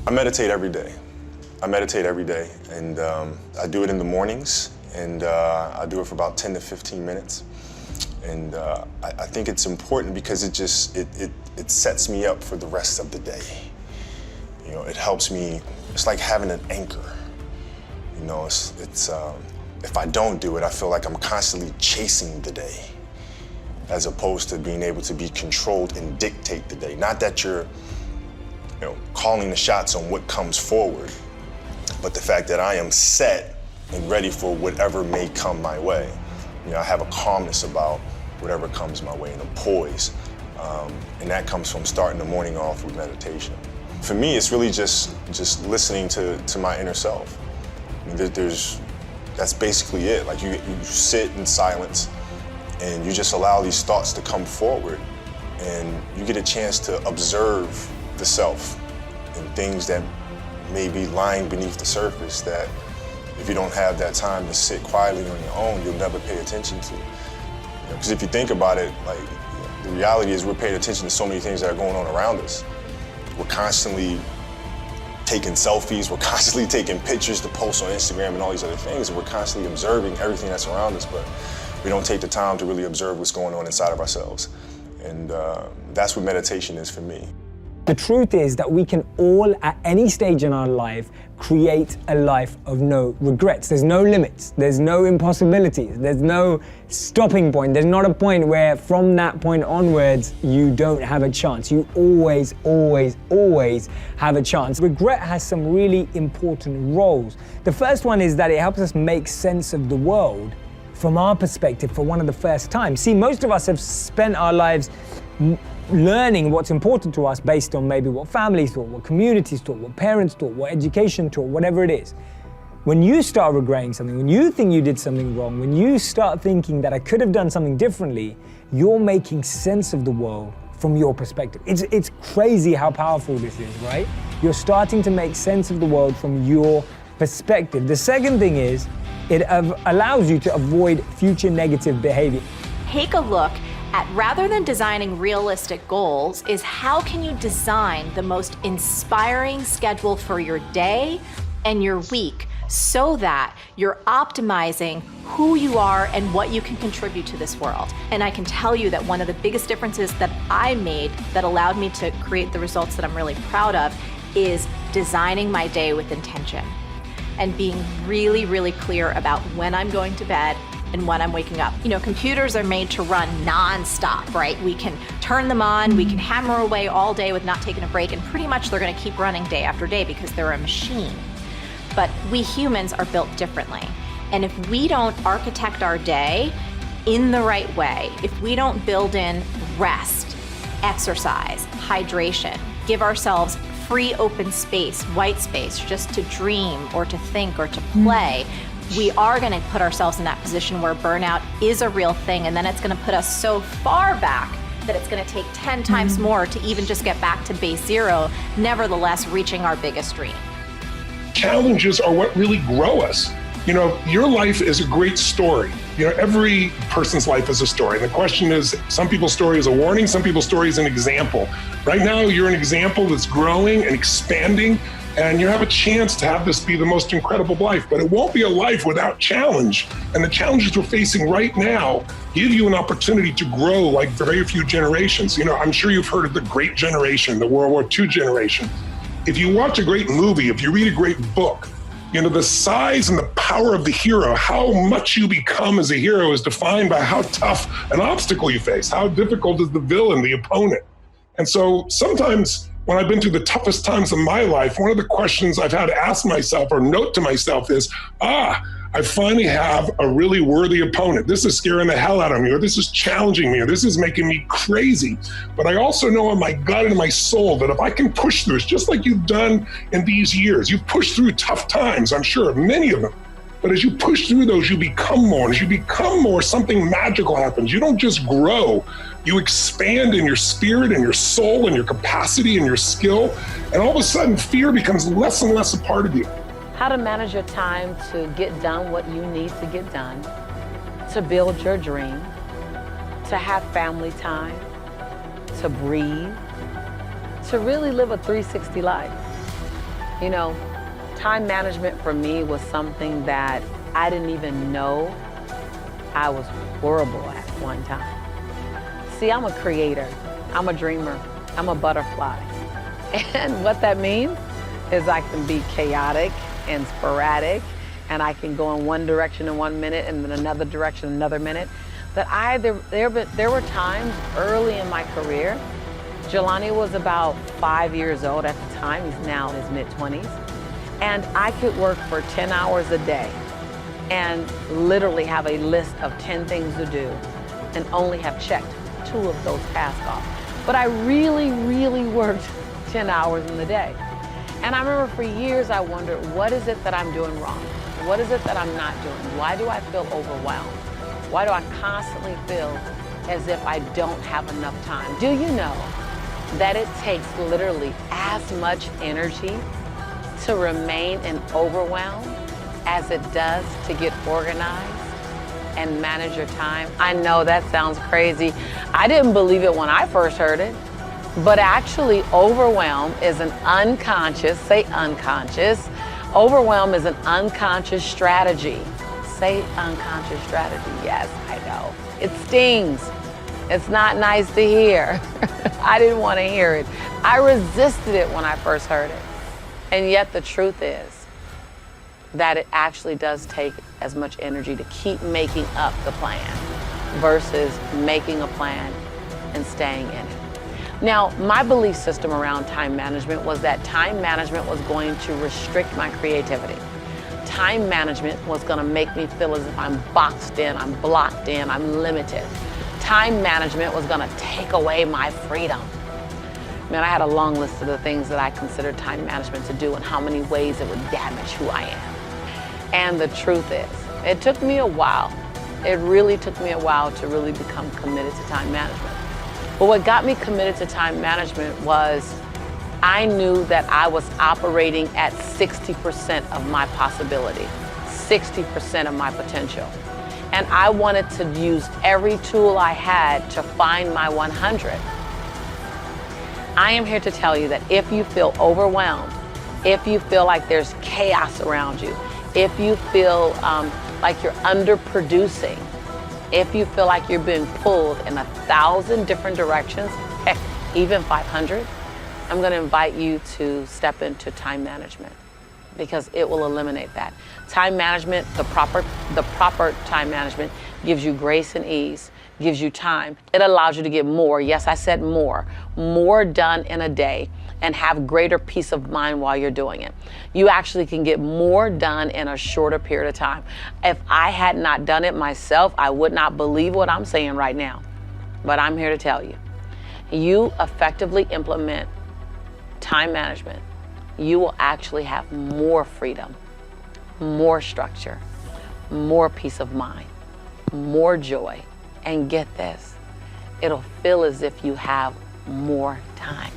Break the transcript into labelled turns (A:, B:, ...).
A: I meditate every day. I meditate every day, and I do it in the mornings, and I do it for about 10 to 15 minutes. And I think it's important because it sets me up for the rest of the day. You know, it helps me. It's like having an anchor. You know, it's if I don't do it, I feel like I'm constantly chasing the day, as opposed to being able to be controlled and dictate the day. Not that you're, you know, calling the shots on what comes forward, but the fact that I am set and ready for whatever may come my way. You know, I have a calmness about whatever comes my way, and a poise. And that comes from starting the morning off with meditation. For me, it's really just listening to my inner self. I mean, that's basically it. Like you sit in silence and you just allow these thoughts to come forward, and you get a chance to observe the self and things that may be lying beneath the surface that if you don't have that time to sit quietly on your own, you'll never pay attention to. Because if you think about it, like, the reality is we're paying attention to so many things that are going on around us. We're constantly taking selfies, we're constantly taking pictures to post on Instagram and all these other things, and we're constantly observing everything that's around us, but we don't take the time to really observe what's going on inside of ourselves. And that's what meditation is for me.
B: The truth is that we can all, at any stage in our life, create a life of no regrets. There's no limits, there's no impossibilities, there's no stopping point. There's not a point where from that point onwards, you don't have a chance. You always, always, always have a chance. Regret has some really important roles. The first one is that it helps us make sense of the world from our perspective for one of the first times. See, most of us have spent our lives learning what's important to us based on maybe what families taught, what communities taught, what parents taught, what education taught, whatever it is. When you start regretting something, when you think you did something wrong, when you start thinking that I could have done something differently, you're making sense of the world from your perspective. It's crazy how powerful this is, right? You're starting to make sense of the world from your perspective. The second thing is, it allows you to avoid future negative behavior.
C: Take a look at, rather than designing realistic goals, is how can you design the most inspiring schedule for your day and your week so that you're optimizing who you are and what you can contribute to this world. And I can tell you that one of the biggest differences that I made that allowed me to create the results that I'm really proud of is designing my day with intention and being really, really clear about when I'm going to bed and when I'm waking up. You know, computers are made to run non-stop, right? We can turn them on, we can hammer away all day with not taking a break, and pretty much they're gonna keep running day after day because they're a machine. But we humans are built differently. And if we don't architect our day in the right way, if we don't build in rest, exercise, hydration, give ourselves free open space, white space, just to dream or to think or to play, we are gonna put ourselves in that position where burnout is a real thing, and then it's gonna put us so far back that it's gonna take 10 times more to even just get back to base zero, nevertheless reaching our biggest dream.
D: Challenges are what really grow us. You know, your life is a great story. You know, every person's life is a story. And the question is, some people's story is a warning, some people's story is an example. Right now, you're an example that's growing and expanding, and you have a chance to have this be the most incredible life, but it won't be a life without challenge. And the challenges we're facing right now give you an opportunity to grow like very few generations. You know, I'm sure you've heard of the Great Generation, the World War II generation. If you watch a great movie, if you read a great book, you know, the size and the power of the hero, how much you become as a hero is defined by how tough an obstacle you face, how difficult is the villain, the opponent. And so sometimes when I've been through the toughest times of my life, one of the questions I've had to ask myself or note to myself is, I finally have a really worthy opponent. This is scaring the hell out of me, or this is challenging me, or this is making me crazy. But I also know in my gut and my soul that if I can push through, it's just like you've done in these years. You've pushed through tough times, I'm sure, many of them. But as you push through those, you become more. And as you become more, something magical happens. You don't just grow, you expand in your spirit and your soul and your capacity and your skill. And all of a sudden, fear becomes less and less a part of you.
E: How to manage your time to get done what you need to get done, to build your dream, to have family time, to breathe, to really live a 360 life. You know, time management for me was something that I didn't even know I was horrible at one time. See, I'm a creator, I'm a dreamer, I'm a butterfly. And what that means is I can be chaotic and sporadic, and I can go in one direction in 1 minute and then another direction another minute. But there were times early in my career. Jelani was about 5 years old at the time. He's now in his mid-20s. And I could work for 10 hours a day and literally have a list of 10 things to do and only have checked 2 of those tasks off. But I really, really worked 10 hours in the day. And I remember for years I wondered, what is it that I'm doing wrong? What is it that I'm not doing? Why do I feel overwhelmed? Why do I constantly feel as if I don't have enough time? Do you know that it takes literally as much energy to remain in overwhelm as it does to get organized and manage your time? I know that sounds crazy. I didn't believe it when I first heard it, but actually overwhelm is an unconscious, say unconscious, overwhelm is an unconscious strategy. Say unconscious strategy. Yes, I know. It stings. It's not nice to hear. I didn't want to hear it. I resisted it when I first heard it. And yet the truth is that it actually does take as much energy to keep making up the plan versus making a plan and staying in it. Now, my belief system around time management was that time management was going to restrict my creativity. Time management was going to make me feel as if I'm boxed in, I'm blocked in, I'm limited. Time management was going to take away my freedom. Man, I had a long list of the things that I considered time management to do and how many ways it would damage who I am. And the truth is, it took me a while. It really took me a while to really become committed to time management. But what got me committed to time management was I knew that I was operating at 60% of my possibility, 60% of my potential. And I wanted to use every tool I had to find my 100. I am here to tell you that if you feel overwhelmed, if you feel like there's chaos around you, if you feel like you're underproducing, if you feel like you're being pulled in 1,000 different directions, heck, even 500, I'm going to invite you to step into time management because it will eliminate that. Time management, the proper time management gives you grace and ease, gives you time. It allows you to get more, yes, I said more done in a day and have greater peace of mind while you're doing it. You actually can get more done in a shorter period of time. If I had not done it myself, I would not believe what I'm saying right now. But I'm here to tell you, you effectively implement time management, you will actually have more freedom, more structure, more peace of mind, more joy. And get this, it'll feel as if you have more time.